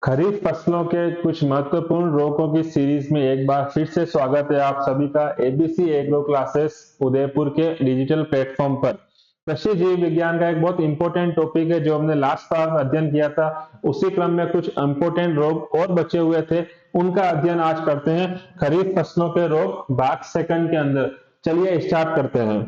खरीफ फसलों के कुछ महत्वपूर्ण रोगों की सीरीज में एक बार फिर से स्वागत है आप सभी का एबीसी एग्रो क्लासेस उदयपुर के डिजिटल प्लेटफॉर्म पर। कृषि जीव विज्ञान का एक बहुत इंपॉर्टेंट टॉपिक है जो हमने लास्ट बार अध्ययन किया था। उसी क्रम में कुछ इंपॉर्टेंट रोग और बचे हुए थे, उनका अध्ययन आज करते हैं। खरीफ फसलों के रोग भाग सेकंड के अंदर। चलिए स्टार्ट करते हैं।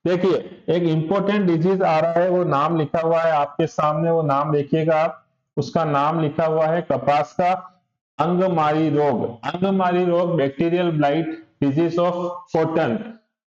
देखिए, एक इंपॉर्टेंट डिजीज आ रहा है, वो नाम लिखा हुआ है आपके सामने, वो नाम देखिएगा आप। उसका नाम लिखा हुआ है कपास का अंगमारी रोग। अंगमारी रोग bacterial blight disease of cotton.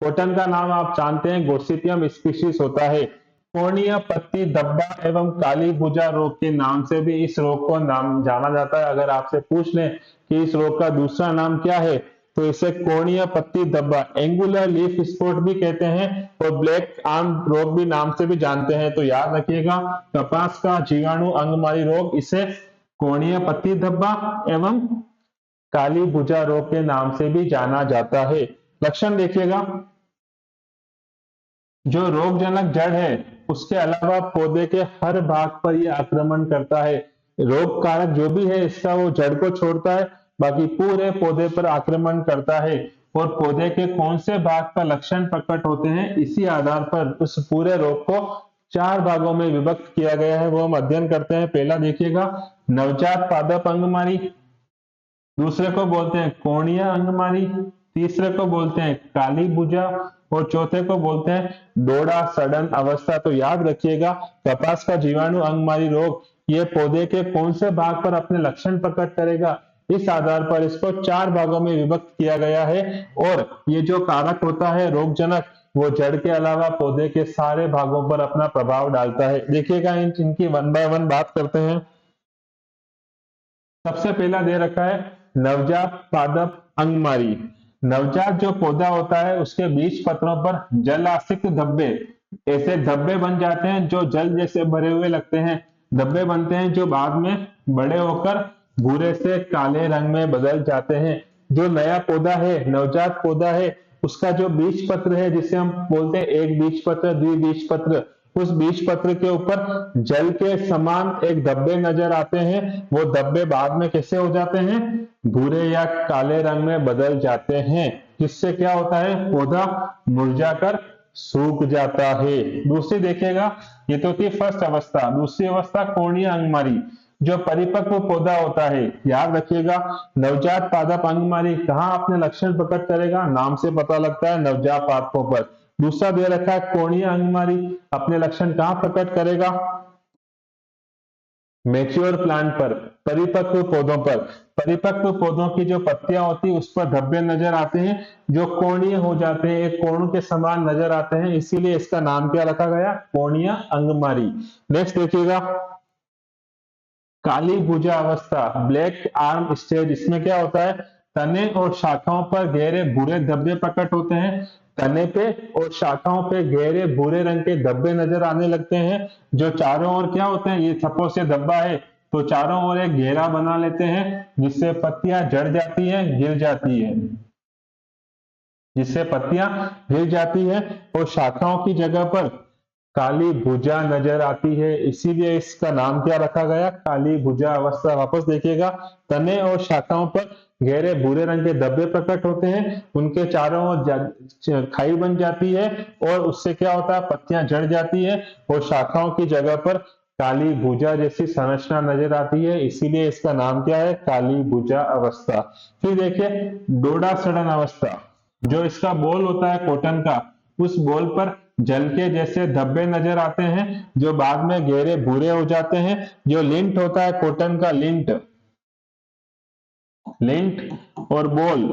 Cotton का नाम आप जानते हैं गोसिपियम स्पीशीज होता है। कोर्निया पत्ती धब्बा एवं काली भुजा रोग के नाम से भी इस रोग को नाम जाना जाता है। अगर आपसे पूछ लें कि इस रोग का दूसरा नाम क्या है, तो इसे कोर्निया पत्ती धब्बा एंगुलर लीफ स्पॉट भी कहते हैं और ब्लैक आर्म रोग भी नाम से भी जानते हैं। तो याद रखिएगा, कपास का जीवाणु अंगमारी रोग, इसे कोर्निया पत्ती धब्बा एवं काली भुजा रोग के नाम से भी जाना जाता है। लक्षण देखिएगा, जो रोगजनक जड़ है उसके अलावा पौधे के हर भाग पर यह आक्रमण करता है। रोग कारक जो भी है इसका वो जड़ को छोड़ता है, बाकी पूरे पौधे पर आक्रमण करता है। और पौधे के कौन से भाग पर लक्षण प्रकट होते हैं, इसी आधार पर उस पूरे रोग को चार भागों में विभक्त किया गया है, वो हम अध्ययन करते हैं। पहला देखिएगा, नवजात पादप अंगमारी। दूसरे को बोलते हैं कोर्निया अंगमारी। तीसरे को बोलते हैं काली भुजा और चौथे को बोलते हैं डोडा सड़न अवस्था। तो याद रखिएगा, कपास का जीवाणु अंगमारी रोग ये पौधे के कौन से भाग पर अपने लक्षण प्रकट करेगा, इस आधार पर इसको चार भागों में विभक्त किया गया है। और ये जो कारक होता है रोगजनक, वो जड़ के अलावा पौधे के सारे भागों पर अपना प्रभाव डालता है। देखिएगा, इनकी वन बाय वन बात करते हैं। सबसे पहला दे रखा है नवजात पादप अंगमारी। नवजात जो पौधा होता है उसके बीज पत्रों पर जल आश्रित धब्बे, ऐसे धब्बे बन जाते हैं जो जल जैसे भरे हुए लगते हैं। धब्बे बनते हैं जो बाद में बड़े होकर भूरे से काले रंग में बदल जाते हैं। जो नया पौधा है, नवजात पौधा है, उसका जो बीज पत्र है, जिसे हम बोलते हैं एक बीज पत्र द्विबीज पत्र, उस बीज पत्र के ऊपर जल के समान एक धब्बे नजर आते हैं। वो धब्बे बाद में कैसे हो जाते हैं, भूरे या काले रंग में बदल जाते हैं, जिससे क्या होता है, पौधा मुरझाकर सूख जाता है। दूसरी देखिएगा, ये तो थी फर्स्ट अवस्था। दूसरी अवस्था कोर्निया अंगमारी, जो परिपक्व पौधा होता है। याद रखिएगा, नवजात पादप अंगमारी कहाँ अपने लक्षण प्रकट करेगा, नाम से पता लगता है, नवजात पादपों पर। दूसरा दे रखा है कोर्निया अंगमारी, अपने लक्षण कहाँ प्रकट करेगा, मैच्योर प्लांट पर, परिपक्व पौधों पर। परिपक्व पौधों की जो पत्तियां होती है उस पर धब्बे नजर आते हैं जो कोणीय हो जाते हैं, एक कोण के समान नजर आते हैं, इसीलिए इसका नाम क्या रखा गया, कोर्निया अंगमारी। नेक्स्ट देखिएगा, काली भुजा अवस्था, ब्लैक आर्म स्टेज। इसमें क्या होता है, तने और शाखाओं पर गहरे भूरे धब्बे प्रकट होते हैं। तने पे और शाखाओं पे गहरे भूरे रंग के धब्बे नजर आने लगते हैं, जो चारों ओर क्या होते हैं, ये सपोज से धब्बा है तो चारों ओर एक घेरा बना लेते हैं, जिससे पत्तियां जड़ जाती हैं, गिर जाती है, जिससे पत्तियां गिर जाती है और शाखाओं की जगह पर काली भुजा नजर आती है, इसीलिए इसका नाम क्या रखा गया, काली भुजा अवस्था। वापस देखिएगा, तने और शाखाओं पर गहरे भूरे रंग के धब्बे प्रकट होते हैं, उनके चारों ओर खाई बन जाती है और उससे क्या होता है, पत्तियां जड़ जाती है और शाखाओं की जगह पर काली भुजा जैसी संरचना नजर आती है, इसीलिए इसका नाम क्या है, काली भुजा अवस्था। फिर देखिए डोडा सड़न अवस्था, जो इसका बोल होता है कॉटन का, उस बोल पर जल के जैसे धब्बे नजर आते हैं, जो बाद में गहरे भूरे हो जाते हैं। जो लिंट होता है कॉटन का, लिंट, लिंट और बोल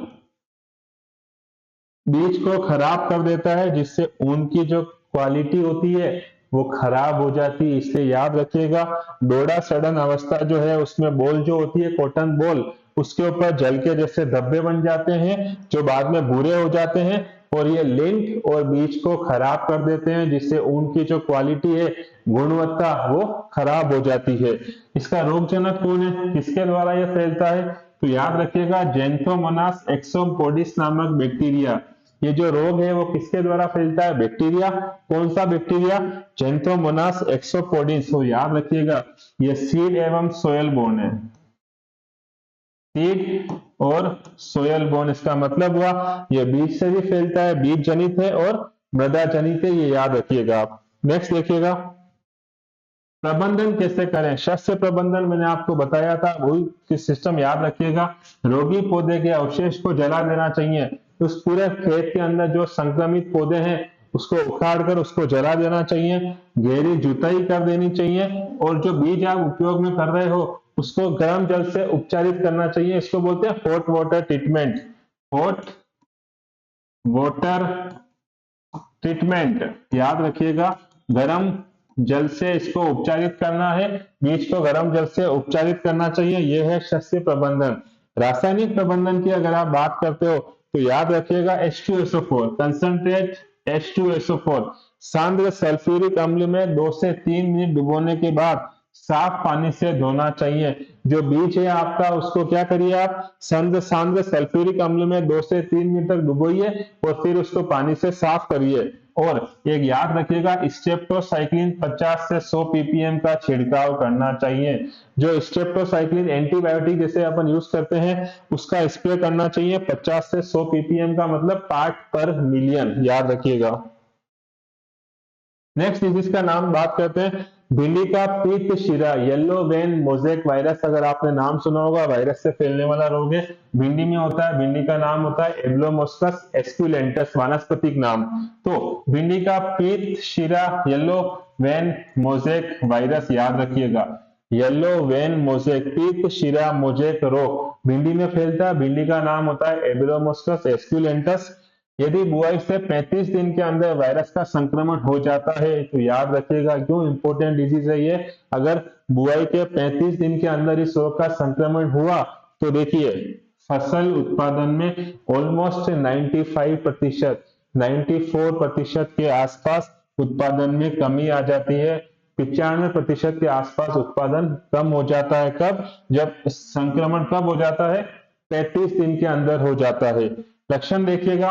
बीज को खराब कर देता है, जिससे ऊन की जो क्वालिटी होती है वो खराब हो जाती है। इसलिए याद रखिएगा, डोडा सड़न अवस्था जो है उसमें बोल जो होती है कॉटन बोल, उसके ऊपर जल के जैसे धब्बे बन जाते हैं, जो बाद में भूरे हो जाते हैं और ये लिंक और बीज को खराब कर देते हैं, जिससे ऊन की जो क्वालिटी है, गुणवत्ता, वो खराब हो जाती है। इसका रोगजनक कौन है, किसके द्वारा यह फैलता है, तो याद रखिएगा जेंथोमोनास एक्सोपोडिस नामक बैक्टीरिया, ये जो रोग है वो किसके द्वारा फैलता है? बैक्टीरिया। कौन सा बैक्टीरिया? जेंथ्रोमोनास एक्सोपोडिस। तो याद रखिएगा ये सीड एवं सोयल बोर्न है। सीड और सोयल बोर्न इसका मतलब हुआ ये बीज से भी फैलता है, बीज जनित है और मृदा जनित है, ये याद रखिएगा आप। नेक्स्ट देखिएगा, प्रबंधन कैसे करें? शस्य प्रबंधन मैंने आपको बताया था, वही सिस्टम याद रखिएगा। रोगी पौधे के अवशेष को जला देना चाहिए। उस पूरे खेत के अंदर जो संक्रमित पौधे हैं उसको उखाड़ कर उसको जला देना चाहिए। गहरी जुताई कर देनी चाहिए और जो बीज आप उपयोग में कर रहे हो उसको गर्म जल से उपचारित करना चाहिए। इसको बोलते हैं hot water treatment. Hot water treatment याद रखिएगा, गर्म जल से इसको उपचारित करना है, बीज को गर्म जल से उपचारित करना चाहिए। यह है शस्य प्रबंधन। रासायनिक प्रबंधन की अगर आप बात करते हो तो याद रखिएगा H2SO4 कंसंट्रेट H2SO4 सांद्र सल्फ्यूरिक अम्ल में 2 से 3 मिनट डुबोने के बाद साफ पानी से धोना चाहिए। जो बीज है आपका उसको क्या करिए आप सांद्र सल्फ्यूरिक अम्ल में 2 से 3 मिनट तक डुबोइए और फिर उसको पानी से साफ करिए। और एक याद रखिएगा स्ट्रेप्टोसाइक्लिन 50 से 100 ppm का छिड़काव करना चाहिए। जो स्ट्रेप्टोसाइक्लिन एंटीबायोटिक जैसे अपन यूज करते हैं उसका स्प्रे करना चाहिए 50 से 100 ppm का मतलब पार्ट पर मिलियन, याद रखिएगा। नेक्स्ट डिजीज का नाम बात करते हैं, भिंडी का पीत शिरा येलो वेन मोजेक वायरस। अगर आपने नाम सुना होगा, वायरस से फैलने वाला रोग है, भिंडी में होता है। भिंडी का नाम होता है एब्लोमोस्कस एस्कुलेंटस, वानस्पतिक नाम। तो भिंडी का पीत शिरा येलो वेन मोजेक वायरस याद रखिएगा। येलो वेन मोजेक पीत शिरा मोजेक रोग भिंडी में फैलता है। भिंडी का नाम होता है एब्लोमोस्कस एस्कुलेंटस। यदि बुआई से 35 दिन के अंदर वायरस का संक्रमण हो जाता है तो याद रखिएगा क्यों इंपॉर्टेंट डिजीज है ये। अगर बुआई के 35 दिन के अंदर इस रोग का संक्रमण हुआ तो देखिए फसल उत्पादन में ऑलमोस्ट 95%, 94% के आसपास उत्पादन में कमी आ जाती है। 95% के आसपास उत्पादन कम हो जाता है। कब? जब संक्रमण कब हो जाता है? 35 दिन के अंदर हो जाता है। लक्षण देखिएगा,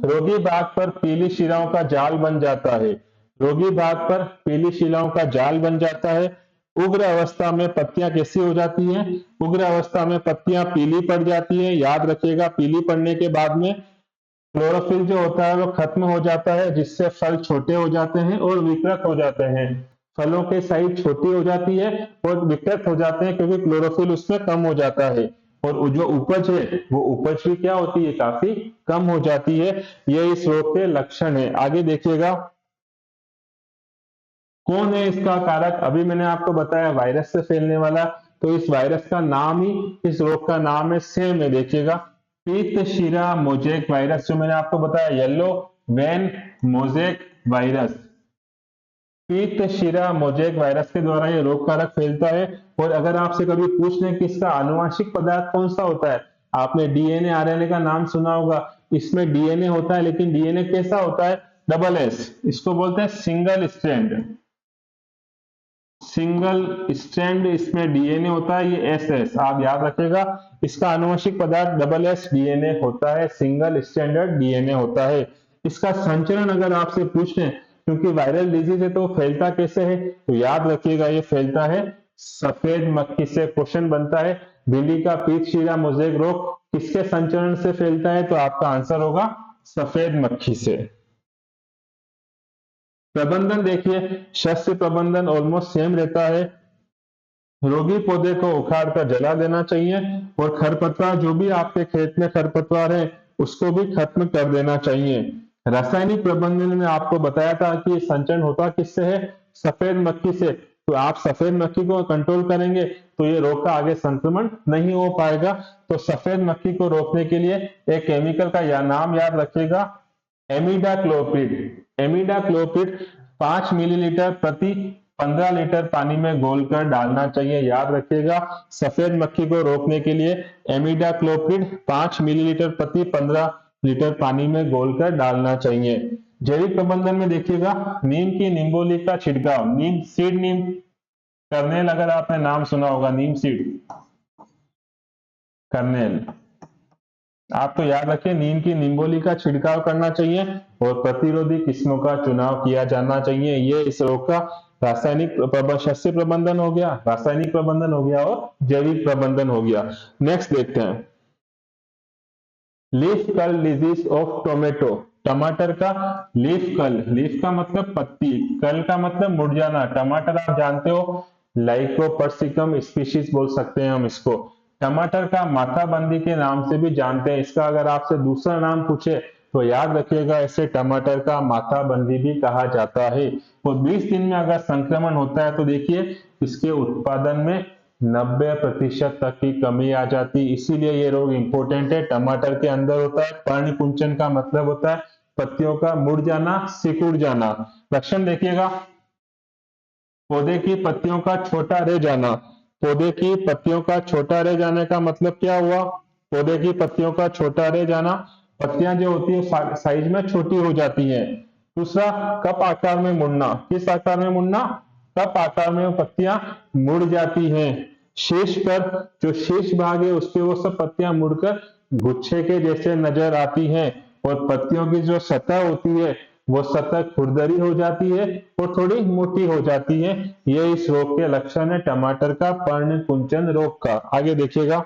रोगी भाग पर पीली शिराओं का जाल बन जाता है। रोगी भाग पर पीली शिराओं का जाल बन जाता है। उग्र अवस्था में पत्तियां कैसी हो जाती हैं? उग्र अवस्था में पत्तियां पीली पड़ जाती है। याद रखिएगा पीली पड़ने के बाद में क्लोरोफिल जो होता है वो खत्म हो जाता है, जिससे फल छोटे हो जाते हैं और विकृत हो जाते हैं। फलों की साइज छोटी हो जाती है और विकृत हो जाते हैं क्योंकि क्लोरोफिल उसमें कम हो जाता है। और जो उपज है वो उपज भी क्या होती है? काफी कम हो जाती है। ये इस रोग के लक्षण है। आगे देखिएगा, कौन है इसका कारक? अभी मैंने आपको बताया वायरस से फैलने वाला, तो इस वायरस का नाम ही, इस रोग का नाम है सेम है। देखिएगा पीत शिरा मोजेक वायरस, जो मैंने आपको बताया येलो वेन मोजेक वायरस। पीत शिरा मोजेक वायरस के द्वारा ये रोग कारक फैलता है। और अगर आपसे कभी पूछ लें कि इसका आनुवांशिक पदार्थ कौन सा होता है, आपने डीएनए आरएनए का नाम सुना होगा। इसमें डीएनए होता है लेकिन डीएनए कैसा होता है? Double S. इसको बोलते हैं सिंगल स्ट्रैंड। सिंगल स्ट्रैंड इसमें डीएनए होता है, ये एस एस आप याद रखिएगा। इसका आनुवंशिक पदार्थ डबल एस डीएनए होता है, सिंगल स्टैंडर्ड डीएनए होता है। इसका संचरण अगर आपसे पूछ लें, क्योंकि वायरल डिजीज है तो फैलता कैसे है, तो याद रखिएगा ये फैलता है सफेद मक्खी से। क्वेश्चन बनता है भिंडी का पीत शिरा मोजेक रोग किसके संचरण से फैलता है, तो आपका आंसर होगा सफेद मक्खी से। प्रबंधन देखिए, शस्य प्रबंधन ऑलमोस्ट सेम रहता है। रोगी पौधे को उखाड़ कर जला देना चाहिए और खरपतवार, जो भी आपके खेत में खरपतवार है उसको भी खत्म कर देना चाहिए। रासायनिक प्रबंधन में आपको बताया था कि संचरण होता किससे है? सफेद मक्खी से। तो आप सफेद मक्खी को कंट्रोल करेंगे तो ये रोग का आगे संक्रमण नहीं हो पाएगा। तो सफेद मक्खी को रोकने के लिए एक केमिकल का नाम याद रखिएगा, एमिडाक्लोप्रिड। एमिडाक्लोप्रिड 5 मिलीलीटर प्रति 15 लीटर पानी में घोलकर डालना चाहिए। याद रखिएगा सफेद मक्खी को रोकने के लिए एमिडाक्लोप्रिड 5 मिलीलीटर प्रति 15 लीटर पानी में घोलकर डालना चाहिए। जैविक प्रबंधन में देखिएगा नीम की निम्बोली का छिड़काव, नीम सीड, नीम कर्नेल, अगर आपने नाम सुना होगा नीम सीड कर्नेल। आप तो याद रखिए, नीम की निम्बोली का छिड़काव करना चाहिए और प्रतिरोधी किस्मों का चुनाव किया जाना चाहिए। ये इस रोग का रासायनिक शस्य प्रबंधन हो गया, रासायनिक प्रबंधन हो गया और जैविक प्रबंधन हो गया। नेक्स्ट देखते हैं, leaf curl disease of tomato. टमाटर का लीफ कर्ल, लीफ का मतलब पत्ती, कर्ल का मतलब मुड़ जाना। टमाटर आप जानते हो लाइकोपर्सिकम स्पीशीज बोल सकते हैं हम इसको। टमाटर का माथाबंदी के नाम से भी जानते हैं। इसका अगर आपसे दूसरा नाम पूछे तो याद रखिएगा, इसे टमाटर का माथाबंदी भी कहा जाता है। और 20 दिन में अगर संक्रमण होता है तो देखिए इसके उत्पादन में 90% तक की कमी आ जाती, इसीलिए ये रोग इंपॉर्टेंट है। टमाटर के अंदर होता है। पर्णकुंचन का मतलब होता है पत्तियों का मुड़ जाना, सिकुड़ जाना। लक्षण देखिएगा, पौधे की पत्तियों का छोटा रह जाना। पौधे की पत्तियों का छोटा रह जाने का मतलब क्या हुआ? पौधे की पत्तियों का छोटा रह जाना, पत्तियां जो होती है साइज में छोटी हो जाती हैं। दूसरा, कप आकार में मुड़ना। किस आकार में मुड़ना? कप आकार में वो पत्तियां मुड़ जाती हैं। शीर्ष पर जो शीर्ष भाग है उस पे वो सब पत्तियां मुड़कर गुच्छे के जैसे नजर आती हैं। और पत्तियों की जो सतह होती है वो सतह खुरदरी हो जाती है और थोड़ी मोटी हो जाती है। ये इस रोग के लक्षण है, टमाटर का पर्णकुंचन रोग का। आगे देखिएगा,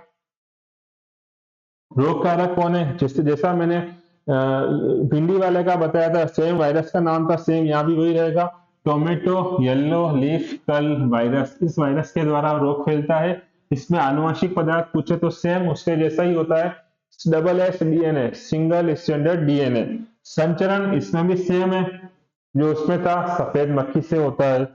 रोग कारक कौन है? जैसा मैंने भिंडी वाले का बताया था, सेम वायरस का नाम था, सेम यहाँ भी वही रहेगा, tomato yellow leaf curl virus. इस वायरस के द्वारा रोग फैलता है। इसमें आनुवंशिक पदार्थ पूछे तो सेम उसके जैसा ही होता है, double S DNA, single standard DNA. संचरण इसमें भी सेम है, जो उसमें था सफेद मक्खी से होता है।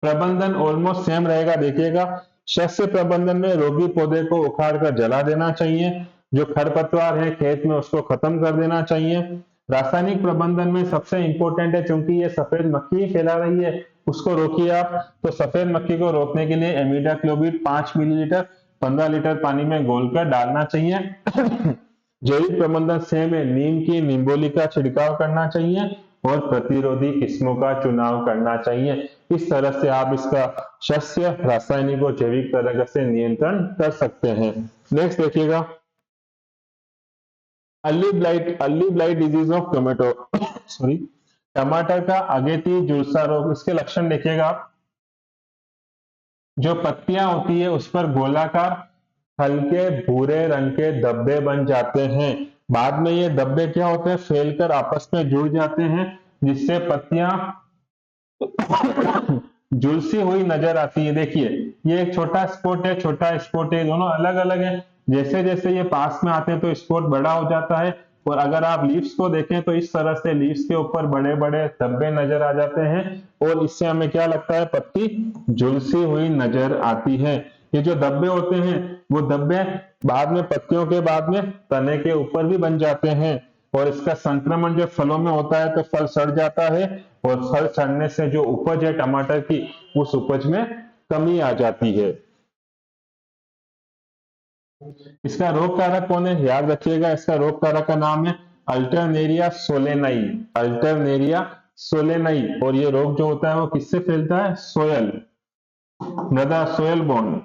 प्रबंधन ऑलमोस्ट सेम रहेगा। देखिएगा, शस्य प्रबंधन में रोगी पौधे को उखाड़ कर जला देना चाहिए। जो खरपतवार है खेत में उसको खत्म कर देना चाहिए। रासायनिक प्रबंधन में सबसे इंपॉर्टेंट है, क्योंकि ये सफेद मक्खी ही फैला रही है, उसको रोकिए आप। तो सफेद मक्खी को रोकने के लिए एमिडाक्लोप्रिड 5 मिलीलीटर 15 लीटर पानी में घोलकर डालना चाहिए। जैविक प्रबंधन सेम है, नीम की निम्बोली का छिड़काव करना चाहिए और प्रतिरोधी किस्मों का चुनाव करना चाहिए। इस तरह से आप इसका शस्य, रासायनिक और जैविक तरह से नियंत्रण कर सकते हैं। नेक्स्ट देखिएगा, early blight disease of tomato. Sorry, टमाटर का अगेती झुलसा रोग। इसके लक्षण देखिएगा आप, जो पत्तियां होती है उस पर गोलाकार हल्के भूरे रंग के धब्बे बन जाते हैं। बाद में ये धब्बे क्या होते हैं? फैलकर आपस में जुड़ जाते हैं, जिससे पत्तियां झुलसी हुई नजर आती है। देखिए, ये एक छोटा स्पॉट है, छोटा स्पॉट है, दोनों अलग अलग है। जैसे जैसे ये पास में आते हैं तो स्पॉट बड़ा हो जाता है। और अगर आप लीव्स को देखें तो इस तरह से लीव्स के ऊपर बड़े बड़े धब्बे नजर आ जाते हैं और इससे हमें क्या लगता है? पत्ती झुलसी हुई नजर आती है। ये जो धब्बे होते हैं वो धब्बे बाद में पत्तियों के बाद में तने के ऊपर भी बन जाते हैं। और इसका संक्रमण जब फलों में होता है तो फल सड़ जाता है और फल सड़ने से जो उपज है टमाटर की, उस उपज में कमी आ जाती है। इसका रोग कारक कौन है? याद रखिएगा, इसका रोग कारक का नाम है अल्टरनेरिया सोलेनाई। Alternaria solani. और ये रोग जो होता है वो किससे फैलता है? सोयल, मृदा, सोयल बोन,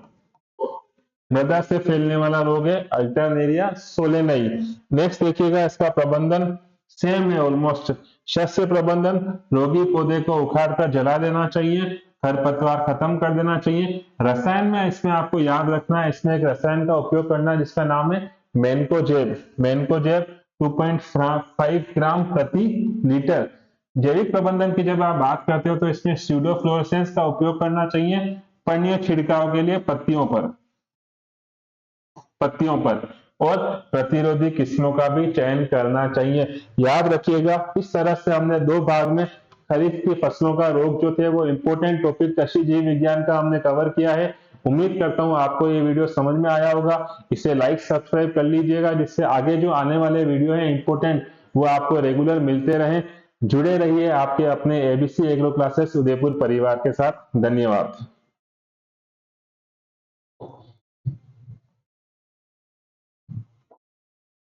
मृदा से फैलने वाला रोग है अल्टरनेरिया सोलेनाई। नेक्स्ट देखिएगा, इसका प्रबंधन सेम है ऑलमोस्ट। शस्य प्रबंधन, रोगी पौधे को उखाड़ कर जला देना चाहिए, खरपतवार खत्म कर देना चाहिए। रसायन में इसमें आपको याद रखना है, इसमें एक रसायन का उपयोग करना है जिसका नाम है मैनकोजेब। मैनकोजेब 2.5 ग्राम प्रति लीटर। जैविक प्रबंधन की जब आप बात करते हो तो इसमें स्यूडोफ्लोरेसेंस का उपयोग करना चाहिए पर्णीय छिड़काव के लिए पत्तियों पर। और प्रतिरोधी किस्मों का भी चयन करना चाहिए। याद रखिएगा, इस तरह से हमने 2 भाग में खरीफ की फसलों का रोग जो थे वो इंपॉर्टेंट टॉपिक कृषि जीव विज्ञान का हमने कवर किया है। उम्मीद करता हूं आपको ये वीडियो समझ में आया होगा। इसे लाइक सब्सक्राइब कर लीजिएगा, जिससे आगे जो आने वाले वीडियो है इंपॉर्टेंट वो आपको रेगुलर मिलते रहे। जुड़े रहिए आपके अपने एबीसी एग्रो क्लासेस उदयपुर परिवार के साथ। धन्यवाद।